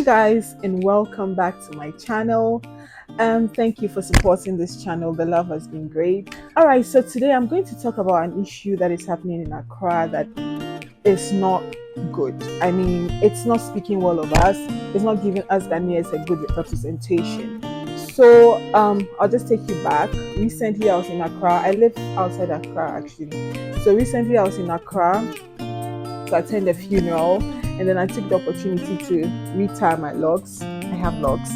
guys, and welcome back to my channel. Thank you for supporting this channel. The love has been great. All right, so today I'm going to talk about an issue that is happening in Accra that is not good. I mean, it's not speaking well of us. It's not giving us Ghanaians a good representation. So I'll just take you back. Recently, I was in Accra. I live outside Accra actually. So recently, I was in Accra to attend a funeral, and then I took the opportunity to retire my locks. I have locks.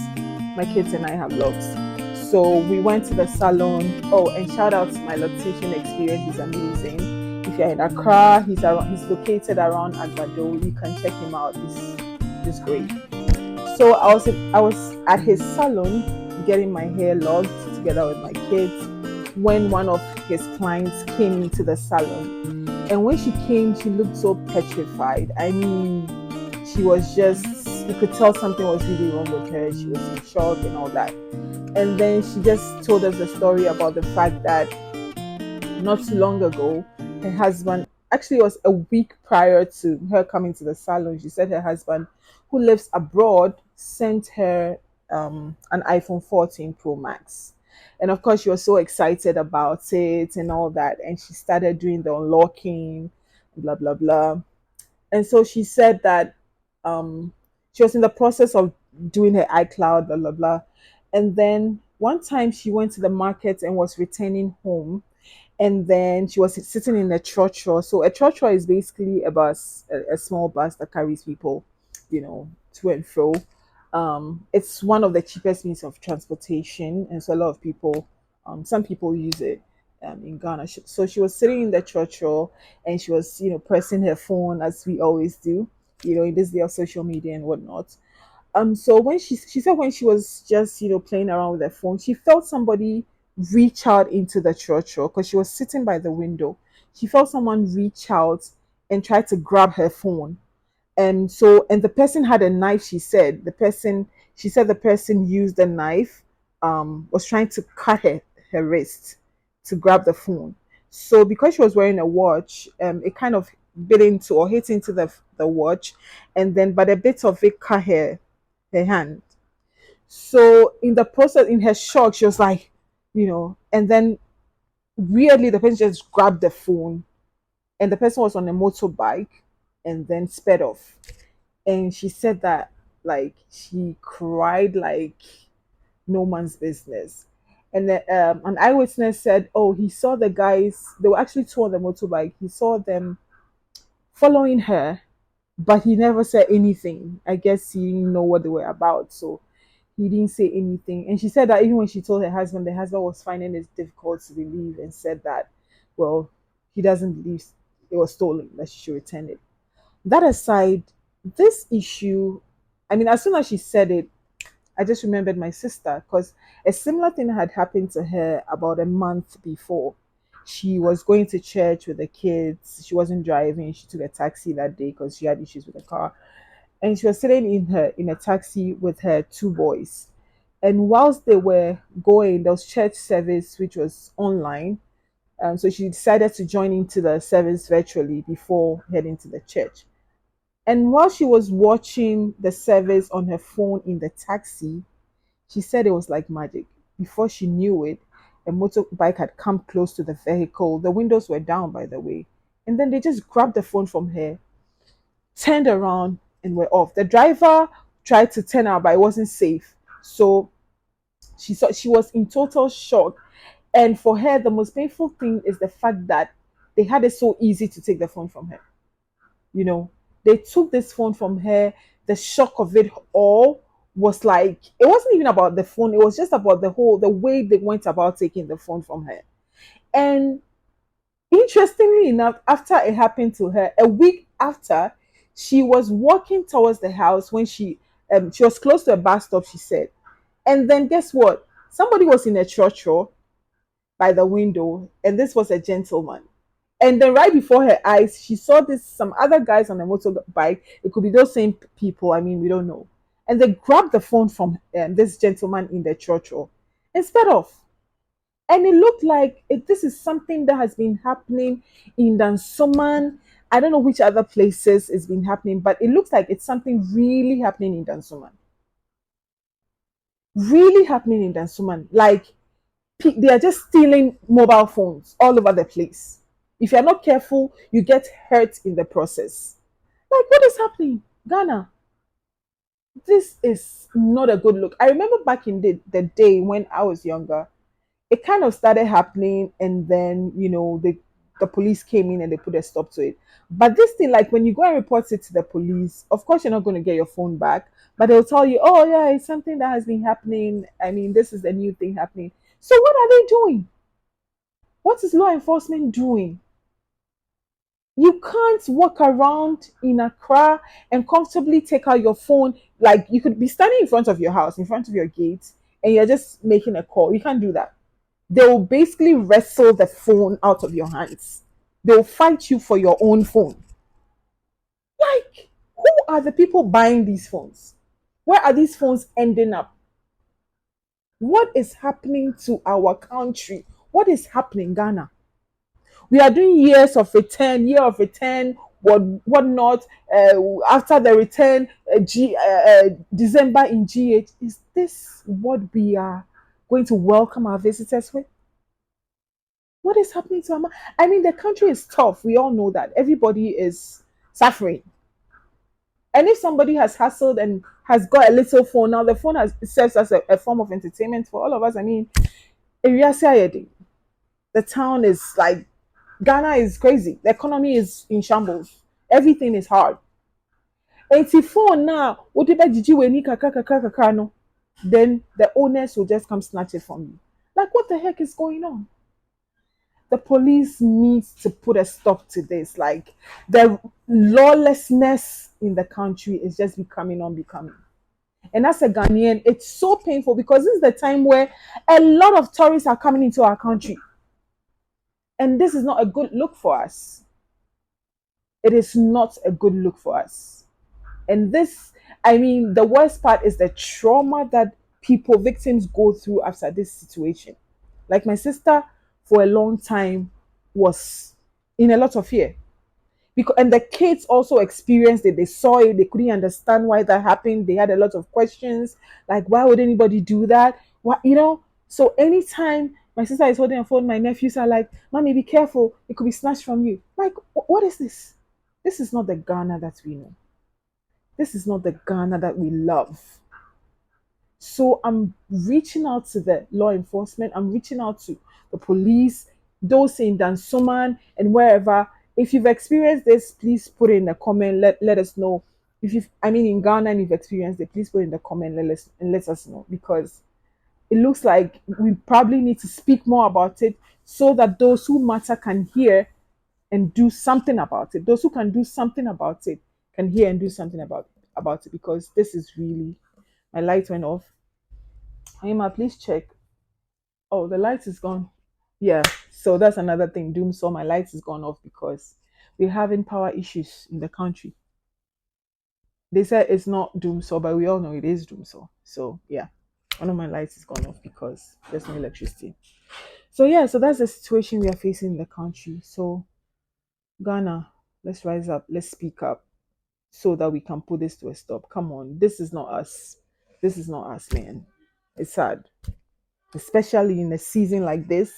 My kids and I have locks. So we went to the salon. Oh, and shout out to my location experience is amazing. If you're in Accra, he's located around Agbado. You can check him out. He's great. So I was at his salon getting my hair locked together with my kids when one of his clients came into the salon. And when she came, she looked so petrified. I mean, she was just, you could tell something was really wrong with her. She was in shock and all that. And then she just told us the story about the fact that not too long ago, her husband, actually, it was a week prior to her coming to the salon, she said her husband, who lives abroad, sent her an iPhone 14 Pro Max. And of course, she was so excited about it and all that. And she started doing the unlocking, blah, blah, blah. And so she said that she was in the process of doing her iCloud, blah, blah, blah. And then one time she went to the market and was returning home, and then she was sitting in a trotro. So a trotro is basically a bus, a small bus that carries people, to and fro. It's one of the cheapest means of transportation, and so a lot of people, some people use it in Ghana. So she was sitting in the trotro, and she was, pressing her phone as we always do, in this day of social media and whatnot. So when she said when she was just playing around with her phone, she felt somebody reach out into the church because she was sitting by the window. She felt someone reach out and try to grab her phone. And the person had a knife. She said the person used a knife, was trying to cut her wrist to grab the phone. So because she was wearing a watch, it kind of bit into or hit into the watch, and then but a bit of it cut her hand. So in the process, in her shock, she was like, and then weirdly, the person just grabbed the phone, and the person was on a motorbike, and then sped off. And she said that, like, she cried like no man's business. And then an eyewitness said, oh, he saw the guys, they were actually two on the motorbike. He saw them following her, but he never said anything. I guess he didn't know what they were about. So he didn't say anything. And she said that even when she told her husband, the husband was finding it difficult to believe and said that, well, he doesn't believe it was stolen, that she should return it. That aside, this issue, I mean, as soon as she said it, I just remembered my sister because a similar thing had happened to her about a month before. She was going to church with the kids. She wasn't driving. She took a taxi that day because she had issues with the car, and she was sitting in a taxi with her two boys. And whilst they were going, there was church service which was online. So she decided to join into the service virtually before heading to the church. And while she was watching the service on her phone in the taxi, she said it was like magic. Before she knew it, a motorbike had come close to the vehicle. The windows were down, by the way. And then they just grabbed the phone from her, turned around, and were off. The driver tried to turn out, but it wasn't safe. So she was in total shock. And for her, the most painful thing is the fact that they had it so easy to take the phone from her. You know, they took this phone from her. The shock of it all was like, it wasn't even about the phone, it was just about the way they went about taking the phone from her. And interestingly enough, after it happened to her, a week after, she was walking towards the house when she was close to a bus stop, she said. And then guess what? Somebody was in a church by the window, and this was a gentleman. And then right before her eyes, she saw this some other guys on a motorbike. It could be those same people. I mean, we don't know. And they grabbed the phone from this gentleman in the church and sped off. And it looked like this is something that has been happening in Dansoman. I don't know which other places it's been happening, but it looks like it's something really happening in Dansuman. Really happening in Dansuman. Like they are just stealing mobile phones all over the place. If you're not careful, you get hurt in the process. Like, what is happening? Ghana, this is not a good look. I remember back in the day when I was younger, it kind of started happening, and then, the police came in and they put a stop to it. But this thing, like when you go and report it to the police, of course you're not going to get your phone back, but they'll tell you, oh yeah, it's something that has been happening. I mean, this is the new thing happening. So what are they doing? What is law enforcement doing? You can't walk around in Accra and comfortably take out your phone. Like, you could be standing in front of your house, in front of your gate, and you're just making a call. You can't do that. They will basically wrestle the phone out of your hands. They'll fight you for your own phone. Like, who are the people buying these phones? Where are these phones ending up? What is happening to our country? What is happening, Ghana? We are doing year of return, what not. After the return, December in GH. Is this what we are going to welcome our visitors with? What is happening to our? I mean, the country is tough. We all know that. Everybody is suffering. And if somebody has hustled and has got a little phone, now the phone serves as a form of entertainment for all of us. I mean, the town is like, Ghana is crazy. The economy is in shambles. Everything is hard. 84 now, whatever did you any no, then the owners will just come snatch it from you. Like, what the heck is going on? The police needs to put a stop to this. Like, the lawlessness in the country is just becoming unbecoming. And as a Ghanaian, it's so painful because this is the time where a lot of tourists are coming into our country. And this is not a good look for us. It is not a good look for us. And this, I mean, the worst part is the trauma that victims go through after this situation. Like my sister, for a long time, was in a lot of fear. Because, and the kids also experienced it. They saw it. They couldn't understand why that happened. They had a lot of questions, like, why would anybody do that? What? So anytime my sister is holding a phone, my nephews are like, "Mommy, be careful! It could be snatched from you." Like, what is this? This is not the Ghana that we know. This is not the Ghana that we love. So I'm reaching out to the law enforcement. I'm reaching out to the police, those in Dansoman and wherever. If you've experienced this, please put it in the comment. Let us know. If you've, I mean, in Ghana and you've experienced it, please put it in the comment. Let us know, because it looks like we probably need to speak more about it so that those who matter can hear and do something about it. Those who can do something about it can hear and do something about it, because this is really, my light went off. Emma, please check. Oh, the light is gone. Yeah, so that's another thing. Doom saw my light is gone off because we're having power issues in the country. They said it's not doom saw, but we all know it is doom saw. So yeah, one of my lights is gone off because there's no electricity. So yeah, so that's the situation we are facing in the country. So Ghana, let's rise up, let's speak up so that we can put this to a stop. Come on, this is not us. This is not us, man. It's sad, especially in a season like this,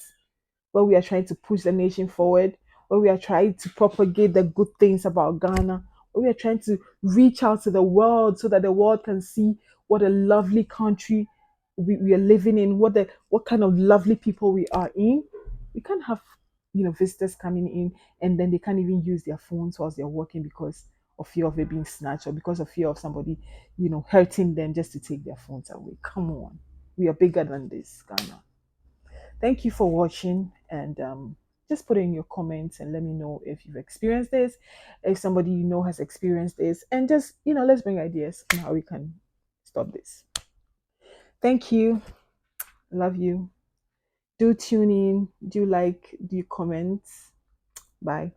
where we are trying to push the nation forward, where we are trying to propagate the good things about Ghana, where we are trying to reach out to the world so that the world can see what a lovely country we are living in, what kind of lovely people we are in. We can't have visitors coming in and then they can't even use their phones whilst they're working because of fear of it being snatched, or because of fear of somebody hurting them just to take their phones away. Come on, we are bigger than this, Ghana. Thank you for watching, and just put in your comments and let me know if you've experienced this, if somebody you know has experienced this, and just let's bring ideas on how we can stop this. Thank you. Love you. Do tune in, do like, do comment. Bye.